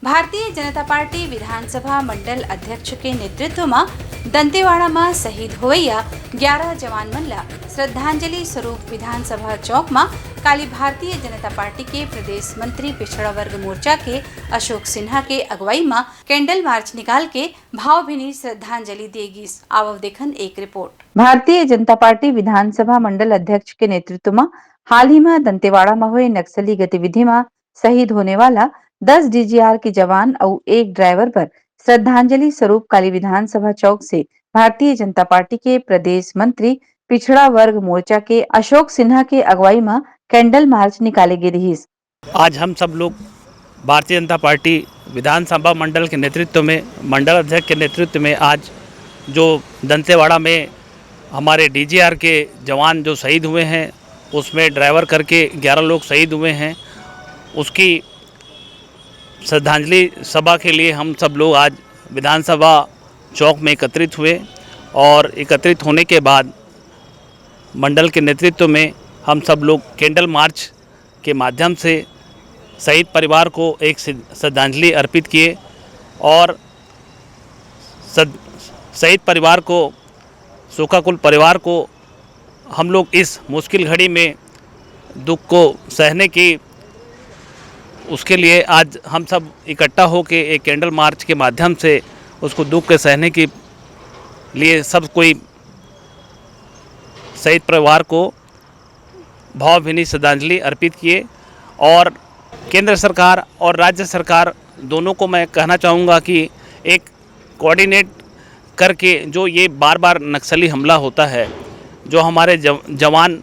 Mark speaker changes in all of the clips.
Speaker 1: Bharatiya Janata party विधानसभा मंडल अध्यक्ष के नेतृत्व में दंतेवाड़ा में शहीद होवैया 11 जवान मन ला श्रद्धांजलि स्वरूप विधानसभा चौक में काली भारतीय जनता पार्टी के प्रदेश मंत्री पिछड़ा वर्ग मोर्चा के अशोक सिन्हा के अगुवाई में कैंडल मार्च निकाल के भावभीनी श्रद्धांजलि देगी। आवव देखन एक रिपोर्ट।
Speaker 2: भारतीय जनता पार्टी विधानसभा मंडल अध्यक्ष के नेतृत्व में हाल ही में दंतेवाड़ा में हुए नक्सली गतिविधि में शहीद होने वाला 10 डीजीआर के जवान और एक ड्राइवर पर श्रद्धांजलि स्वरूप काली विधानसभा चौक से भारतीय जनता पार्टी के प्रदेश मंत्री पिछड़ा वर्ग मोर्चा के अशोक सिन्हा के अगुवाई में कैंडल मार्च निकाले गए रही।
Speaker 3: आज हम सब लोग भारतीय जनता पार्टी विधानसभा मंडल के नेतृत्व में, मंडल अध्यक्ष के नेतृत्व में आज जो दंतेवाड़ा में हमारे डीजीआर के जवान जो शहीद हुए हैं, उसमें ड्राइवर करके 11 लोग शहीद हुए हैं, उसकी श्रद्धांजलि सभा के लिए हम सब लोग आज विधानसभा चौक में एकत्रित हुए और एकत्रित होने के बाद मंडल के नेतृत्व में हम सब लोग कैंडल मार्च के माध्यम से शहीद परिवार को एक श्रद्धांजलि अर्पित किए और शहीद परिवार को, शोकाकुल परिवार को हम लोग इस मुश्किल घड़ी में दुख को सहने की, उसके लिए आज हम सब इकट्ठा होकर एक कैंडल मार्च के माध्यम से उसको दुख के सहने के लिए सब कोई शहीद परिवार को भावभीनी श्रद्धांजलि अर्पित किए। और केंद्र सरकार और राज्य सरकार दोनों को मैं कहना चाहूँगा कि एक कोऑर्डिनेट करके जो ये बार बार नक्सली हमला होता है, जो हमारे जवान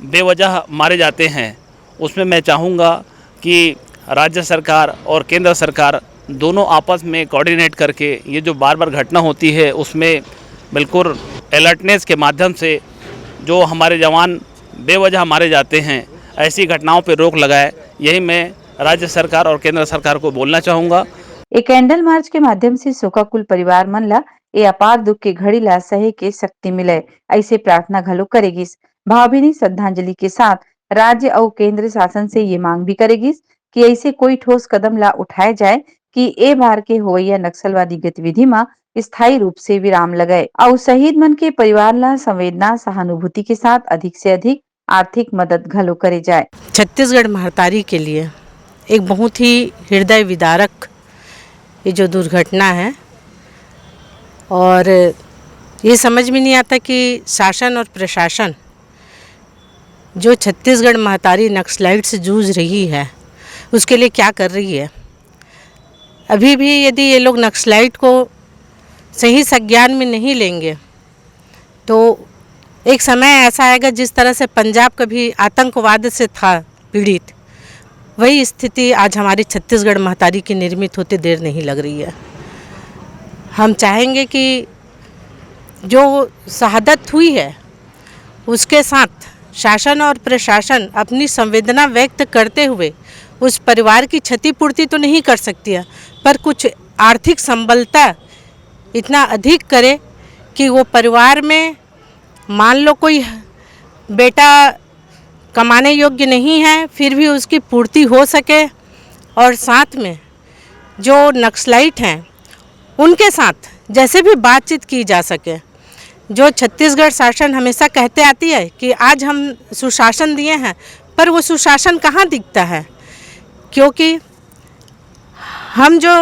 Speaker 3: बेवजह मारे जाते हैं, उसमें मैं चाहूँगा कि राज्य सरकार और केंद्र सरकार दोनों आपस में कोऑर्डिनेट करके ये जो बार बार घटना होती है उसमें बिल्कुल अलर्टनेस के माध्यम से जो हमारे जवान बेवजह मारे जाते हैं, ऐसी घटनाओं पर रोक लगाए। यही मैं राज्य सरकार और केंद्र सरकार को बोलना चाहूँगा।
Speaker 2: एक कैंडल मार्च के माध्यम से शोकाकुल परिवार मन ला ये अपार दुख के घड़ी ला सहे के शक्ति मिले, ऐसे प्रार्थना घलो करेगी। भावभीनी श्रद्धांजलि के साथ राज्य और केंद्र शासन से ये मांग भी करेगी कि ऐसे कोई ठोस कदम ला उठाए जाए कि ए बार के होवैया नक्सलवादी गतिविधि में स्थायी रूप से विराम लगाए और शहीद मन के परिवार ला संवेदना सहानुभूति के साथ अधिक से अधिक आर्थिक मदद घलो करे जाए।
Speaker 4: छत्तीसगढ़ महतारी के लिए एक बहुत ही हृदय विदारक ये जो दुर्घटना है और ये समझ में नहीं आता कि शासन और प्रशासन जो छत्तीसगढ़ महतारी नक्सलाइट से जूझ रही है उसके लिए क्या कर रही है। अभी भी यदि ये लोग नक्सलाइट को सही संज्ञान में नहीं लेंगे तो एक समय ऐसा आएगा जिस तरह से पंजाब कभी आतंकवाद से था पीड़ित, वही स्थिति आज हमारी छत्तीसगढ़ महतारी की निर्मित होते देर नहीं लग रही है। हम चाहेंगे कि जो शहादत हुई है उसके साथ शासन और प्रशासन अपनी संवेदना व्यक्त करते हुए उस परिवार की क्षतिपूर्ति तो नहीं कर सकती है, पर कुछ आर्थिक संबलता इतना अधिक करे कि वो परिवार में मान लो कोई बेटा कमाने योग्य नहीं है फिर भी उसकी पूर्ति हो सके और साथ में जो नक्सलाइट हैं उनके साथ जैसे भी बातचीत की जा सके। जो छत्तीसगढ़ शासन हमेशा कहते आती है कि आज हम सुशासन दिए हैं, पर वो सुशासन कहाँ दिखता है, क्योंकि हम जो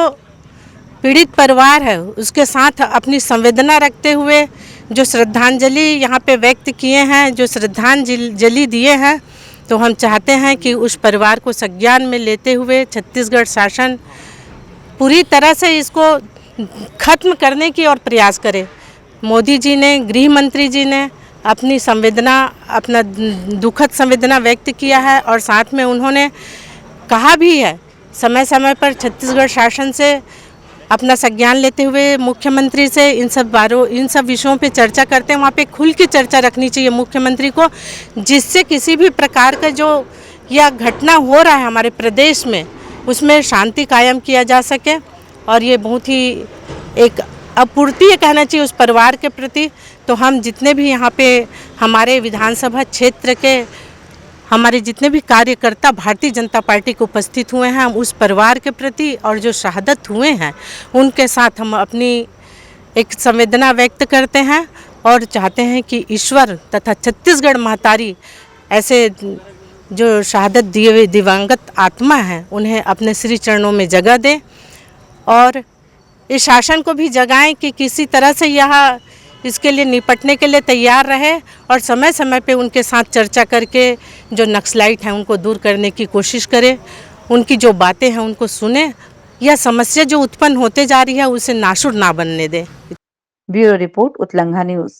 Speaker 4: पीड़ित परिवार है उसके साथ अपनी संवेदना रखते हुए जो श्रद्धांजलि यहाँ पे व्यक्त किए हैं, जो श्रद्धांजलि दिए हैं, तो हम चाहते हैं कि उस परिवार को संज्ञान में लेते हुए छत्तीसगढ़ शासन पूरी तरह से इसको खत्म करने की और प्रयास करे। मोदी जी ने, गृह मंत्री जी ने अपनी संवेदना, अपना दुखद संवेदना व्यक्त किया है और साथ में उन्होंने कहा भी है समय समय पर छत्तीसगढ़ शासन से अपना संज्ञान लेते हुए मुख्यमंत्री से इन सब विषयों पे चर्चा करते हैं। वहाँ पे खुल के चर्चा रखनी चाहिए मुख्यमंत्री को, जिससे किसी भी प्रकार का जो यह घटना हो रहा है हमारे प्रदेश में उसमें शांति कायम किया जा सके। और ये बहुत ही एक अपूर्ति कहना चाहिए उस परिवार के प्रति। तो हम जितने भी यहाँ पे हमारे विधानसभा क्षेत्र के हमारे जितने भी कार्यकर्ता भारतीय जनता पार्टी को उपस्थित हुए हैं, हम उस परिवार के प्रति और जो शहादत हुए हैं उनके साथ हम अपनी एक संवेदना व्यक्त करते हैं और चाहते हैं कि ईश्वर तथा छत्तीसगढ़ महतारी ऐसे जो शहादत दिए हुए दिवंगत आत्मा हैं उन्हें अपने श्री चरणों में जगह दें और इस शासन को भी जगाएं कि किसी तरह से यह इसके लिए निपटने के लिए तैयार रहे और समय समय पे उनके साथ चर्चा करके जो नक्सलाइट हैं उनको दूर करने की कोशिश करें, उनकी जो बातें हैं उनको सुने, यह समस्या जो उत्पन्न होते जा रही है उसे नासूर ना बनने दें।
Speaker 2: ब्यूरो रिपोर्ट, उतलंघा न्यूज।